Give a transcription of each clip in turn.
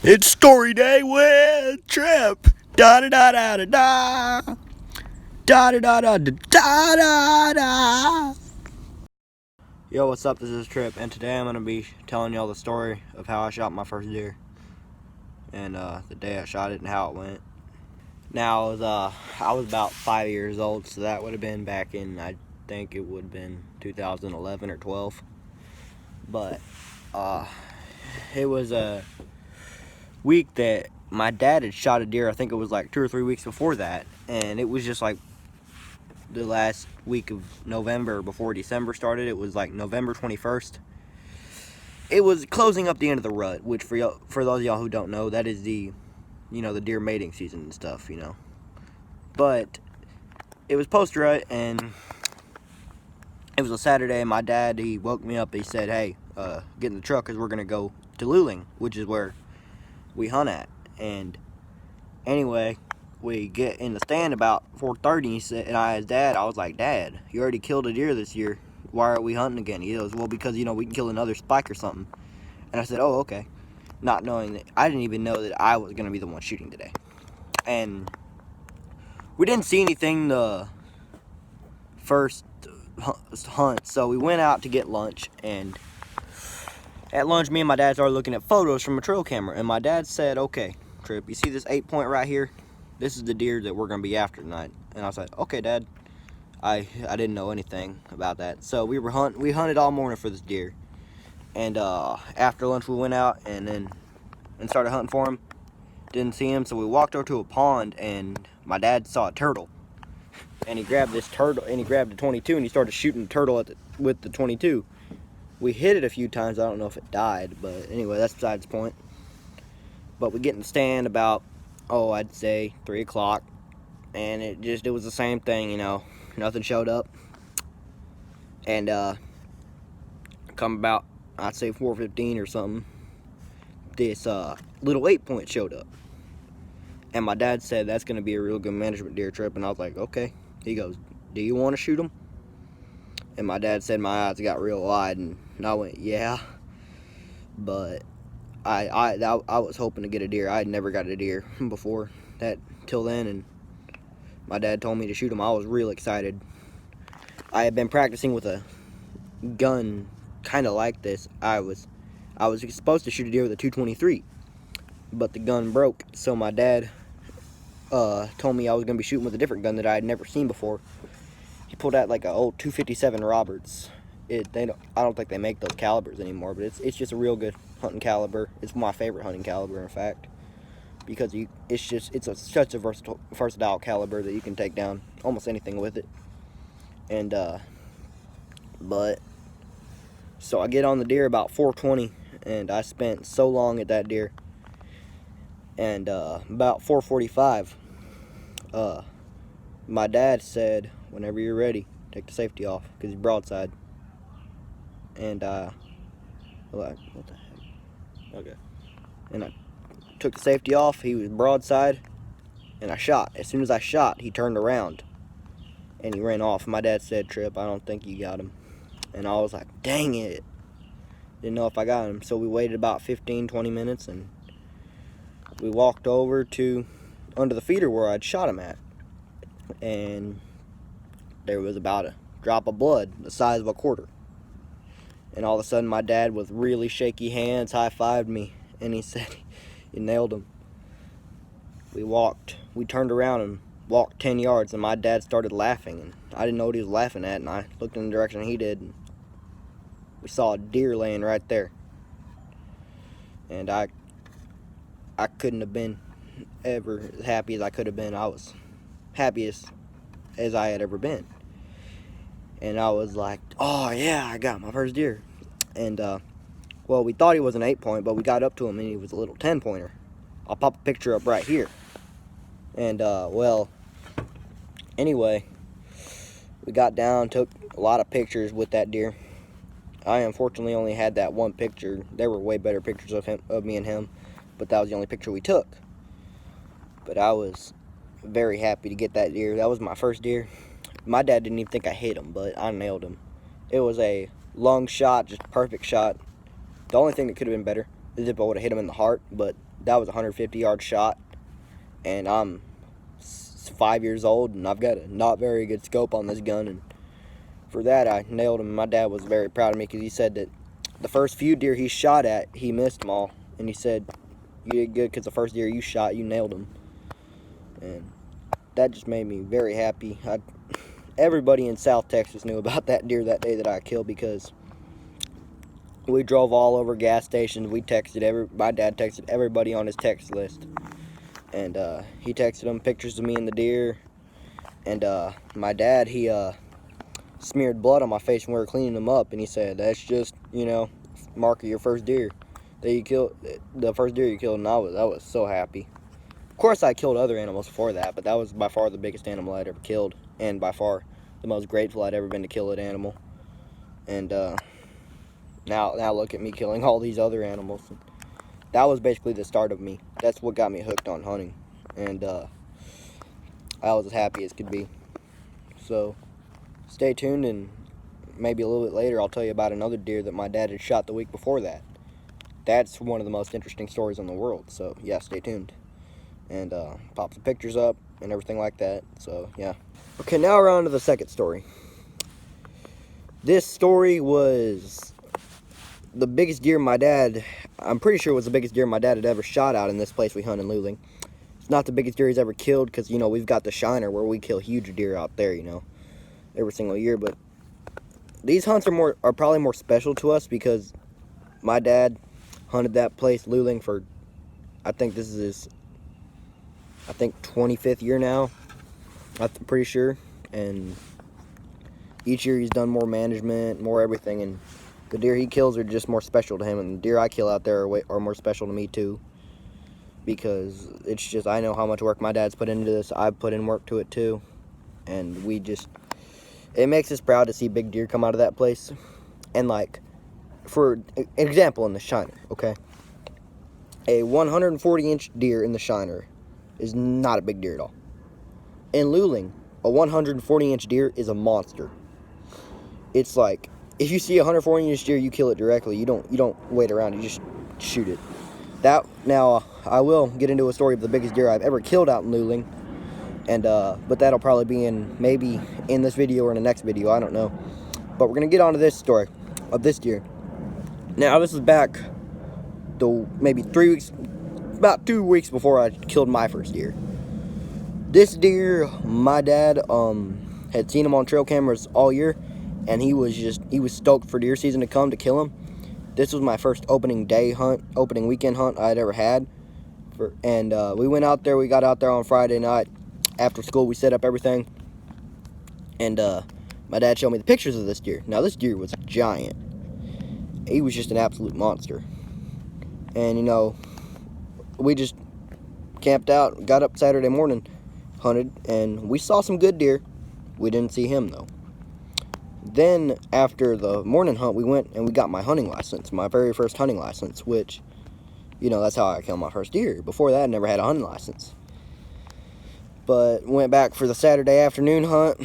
It's story day with Trip. Da da da da da da. Da da da da da da da. Yo, what's up? This is Trip, and today I'm gonna be telling y'all the story of how I shot my first deer, and the day I shot it and how it went. Now, I was about 5 years old, so that would have been back in, I think it would have been 2011 or 12. But it was a week that my dad had shot a deer. I think it was like 2 or 3 weeks before that, and it was just like the last week of November before December started. It was like November 21st. It was closing up the end of the rut, which for those of y'all who don't know, that is the the deer mating season and stuff, But it was post rut, and it was a Saturday. My dad, he woke me up. He said, "Hey, get in the truck because we're gonna go to Luling, which is where we hunt at." And anyway, we get in the stand about 4:30. He said, and I asked Dad, I was like, "Dad, you already killed a deer this year. Why are we hunting again?" He goes, "Well, because we can kill another spike or something." And I said, "Oh, okay," not knowing that I didn't even know that I was gonna be the one shooting today. And we didn't see anything the first hunt, so we went out to get lunch. And at lunch, me and my dad started looking at photos from a trail camera, and my dad said, "Okay, Trip, you see this 8-point right here? This is the deer that we're gonna be after tonight." And I was like, "Okay, Dad." I didn't know anything about that, so we hunted all morning for this deer. And after lunch, we went out and started hunting for him. Didn't see him, so we walked over to a pond, and my dad saw a turtle. And he grabbed this turtle, and he grabbed a 22, and he started shooting the turtle with the 22. We hit it a few times. I don't know if it died, but anyway, that's besides the point. But we get in the stand about, I'd say 3 o'clock, and it was the same thing, nothing showed up. And come about, I'd say 4:15 or something, this little 8-point showed up. And my dad said, "That's going to be a real good management deer, Trip." And I was like, "Okay." He goes, "Do you want to shoot him?" And my dad said my eyes got real wide, and I went, "Yeah." But I was hoping to get a deer. I had never got a deer before that till then, and my dad told me to shoot him. I was real excited. I had been practicing with a gun kind of like this. I was supposed to shoot a deer with a 223, but the gun broke, so my dad told me I was going to be shooting with a different gun that I had never seen before. He pulled out like an old 257 Roberts. I don't think they make those calibers anymore, but it's just a real good hunting caliber. It's my favorite hunting caliber, in fact, because it's such a versatile caliber that you can take down almost anything with it. And but so I get on the deer about 4:20, and I spent so long at that deer. And about 4:45, my dad said, "Whenever you're ready, take the safety off," because he's broadside. And what the heck? Okay. And I took the safety off. He was broadside, and I shot. As soon as I shot, he turned around and he ran off. My dad said, "Trip, I don't think you got him." And I was like, "Dang it." Didn't know if I got him. So we waited about 15-20 minutes, and we walked over to under the feeder where I'd shot him at. And there was about a drop of blood the size of a quarter. And all of a sudden, my dad, with really shaky hands, high-fived me, and he said, "You nailed him." We turned around and walked 10 yards, and my dad started laughing, and I didn't know what he was laughing at, and I looked in the direction he did, and we saw a deer laying right there. And I couldn't have been ever as happy as I could have been. I was happiest as I had ever been. And I was like, "Oh yeah, I got my first deer." And well, we thought he was an 8-point, but we got up to him and he was a little 10-pointer. I'll pop a picture up right here. And well, anyway, we got down, took a lot of pictures with that deer. I unfortunately only had that one picture. There were way better pictures of me and him, but that was the only picture we took. But I was very happy to get that deer. That was my first deer. My dad didn't even think I hit him, but I nailed him. It was a long shot, just perfect shot. The only thing that could have been better as if I would have hit him in the heart, but that was a 150-yard shot, and I'm 5 years old, and I've got a not very good scope on this gun, and for that I nailed him. My dad was very proud of me because he said that the first few deer he shot at, he missed them all, and he said, "You did good because the first deer you shot, you nailed him." And that just made me very happy. Everybody in South Texas knew about that deer that day that I killed because we drove all over gas stations. We texted my dad texted everybody on his text list, and he texted them pictures of me and the deer. And my dad, he smeared blood on my face when we were cleaning them up, and he said, "That's just, mark of your first deer that you killed, the first deer you killed." And I was so happy. Of course, I killed other animals before that, but that was by far the biggest animal I'd ever killed, and by far the most grateful I'd ever been to kill an animal. And now look at me killing all these other animals. That was basically the start of me. That's what got me hooked on hunting, and I was as happy as could be. So stay tuned, and maybe a little bit later I'll tell you about another deer that my dad had shot the week before that. That's one of the most interesting stories in the world. So yeah, stay tuned, and pop some pictures up and everything like that. So yeah. Okay, now we're on to the second story. This story was the biggest deer I'm pretty sure it was the biggest deer my dad had ever shot out in this place we hunt in Luling. It's not the biggest deer he's ever killed because, we've got the Shiner where we kill huge deer out there, every single year. But these hunts are probably more special to us because my dad hunted that place, Luling, for, I think this is his, 25th year now. I'm pretty sure. And each year he's done more management, more everything, and the deer he kills are just more special to him, and the deer I kill out there are more special to me too, because it's just, I know how much work my dad's put into this. I've put in work to it too, and it makes us proud to see big deer come out of that place. And like, for an example, in the Shiner, okay, a 140-inch deer in the Shiner is not a big deer at all. In Luling, a 140-inch deer is a monster. It's like, if you see a 140-inch deer, you kill it directly. You don't wait around. You just shoot it. Now, I will get into a story of the biggest deer I've ever killed out in Luling, and but that'll probably be maybe in this video or in the next video. I don't know. But we're gonna get on to this story of this deer. Now, this is back maybe 3 weeks, about 2 weeks before I killed my first deer. This deer, my dad had seen him on trail cameras all year, and he was stoked for deer season to come to kill him. This was my first opening weekend hunt I'd ever had. And we went out there. We got out there on Friday night after school. We set up everything, and my dad showed me the pictures of this deer. Now, this deer was giant. He was just an absolute monster. And we just camped out, got up Saturday morning, hunted, and we saw some good deer. We didn't see him though. Then after the morning hunt, we went and we got my hunting license, my very first hunting license, which, that's how I killed my first deer. Before that, I never had a hunting license. But went back for the Saturday afternoon hunt,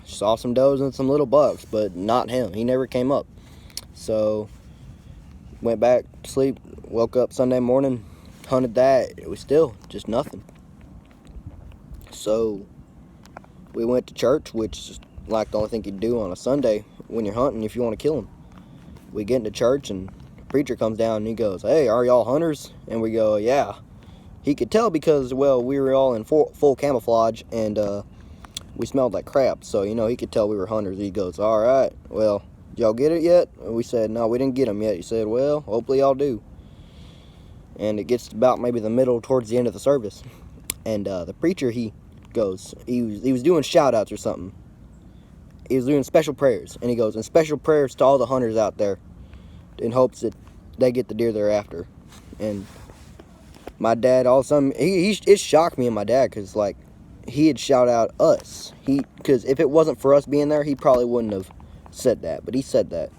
saw some does and some little bucks, but not him. He never came up. So went back to sleep, woke up Sunday morning, hunted that. It was still just nothing. So we went to church, which is like the only thing you do on a Sunday when you're hunting if you want to kill them. We get into church, and the preacher comes down and he goes, "Hey, are y'all hunters?" And we go, "Yeah." He could tell because, well, we were all in full camouflage, and we smelled like crap. So, he could tell we were hunters. He goes, "All right, well, did y'all get it yet?" And we said, "No, we didn't get them yet." He said, "Well, hopefully y'all do." And it gets about maybe the middle towards the end of the service. And the preacher, he was doing shout outs or something. He was doing special prayers, and he goes, "And special prayers to all the hunters out there in hopes that they get the deer they're after." And my dad, all of a sudden, it shocked me and my dad, because like, he had shout out us. Because if it wasn't for us being there, he probably wouldn't have said that, but he said that.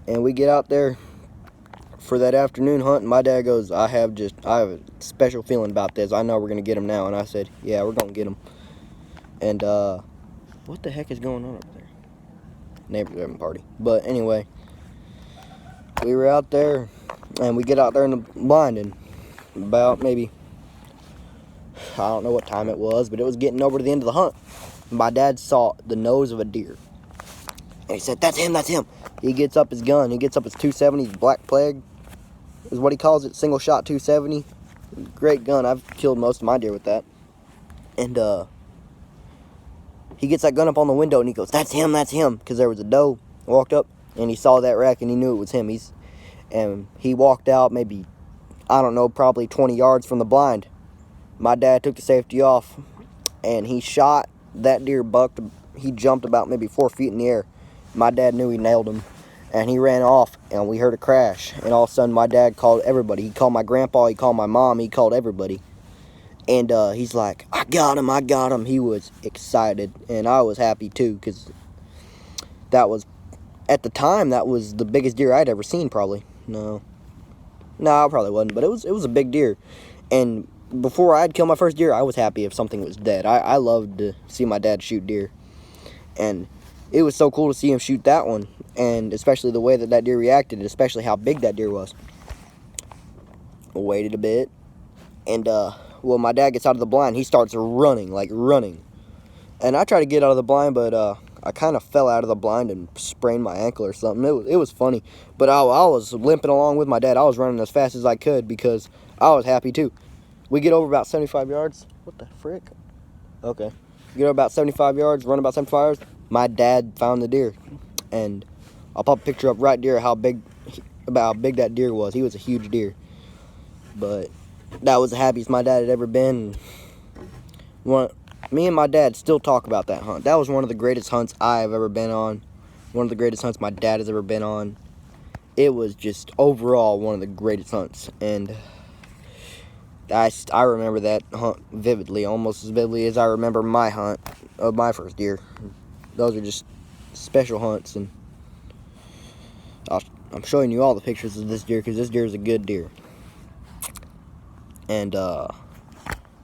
And we get out there for that afternoon hunt, and my dad goes, I have a special feeling about this. I know we're gonna get him now. And I said, "Yeah, we're gonna get him." And what the heck is going on up there? Neighbors having a party. But anyway, we were out there, And we get out there in the blind, and about maybe, I don't know what time it was, but it was getting over to the end of the hunt. My dad saw the nose of a deer. And he said, that's him, that's him. He gets up his gun. He gets up his 270, Black Plague is what he calls it. Single shot 270. Great gun. I've killed most of my deer with that. And he gets that gun up on the window and he goes, that's him, because there was a doe. Walked up and he saw that rack and he knew it was him. And he walked out maybe, I don't know, probably 20 yards from the blind. My dad took the safety off and he shot that deer. Bucked. He jumped about maybe 4 feet in the air. My dad knew he nailed him, and he ran off, and we heard a crash. And all of a sudden, my dad called everybody. He called my grandpa, he called my mom, he called everybody. And he's like, I got him. He was excited, and I was happy too, because that was, at the time, that was the biggest deer I'd ever seen, probably. No, I probably wasn't, but it was a big deer. And before I'd kill my first deer, I was happy if something was dead. I loved to see my dad shoot deer. And it was so cool to see him shoot that one, and especially the way that deer reacted, and especially how big that deer was. I waited a bit, and well, my dad gets out of the blind. He starts running, and I try to get out of the blind, but I kind of fell out of the blind and sprained my ankle or something. It was funny, but I was limping along with my dad. I was running as fast as I could because I was happy too. We get over about 75 yards. What the frick? Okay. Get over about 75 yards, run about 75 yards. My dad found the deer, and I'll pop a picture up right there about how big that deer was. He was a huge deer, but that was the happiest my dad had ever been. Me and my dad still talk about that hunt. That was one of the greatest hunts I've ever been on, one of the greatest hunts my dad has ever been on. It was just overall one of the greatest hunts, and I remember that hunt vividly, almost as vividly as I remember my hunt of my first deer. Those are just special hunts, and I'm showing you all the pictures of this deer because this deer is a good deer. And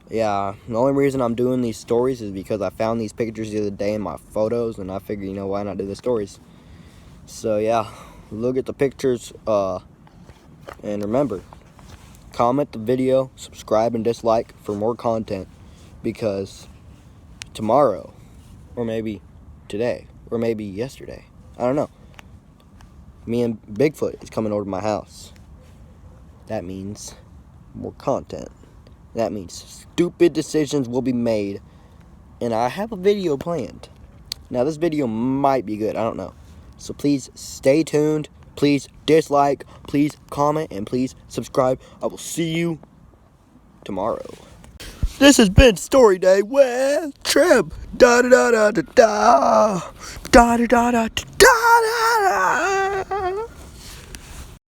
yeah, the only reason I'm doing these stories is because I found these pictures the other day in my photos, and I figured, why not do the stories? So yeah, look at the pictures, and remember, comment the video, subscribe and dislike for more content, because tomorrow, or maybe today, or maybe yesterday, I don't know, me and Bigfoot is coming over to my house. That means more content. That means stupid decisions will be made, and I have a video planned. Now this video might be good, I don't know. So please stay tuned, please dislike, please comment, and please subscribe. I will see you tomorrow. This has been Story Day with Trip. Da da da da da da da da da da da da.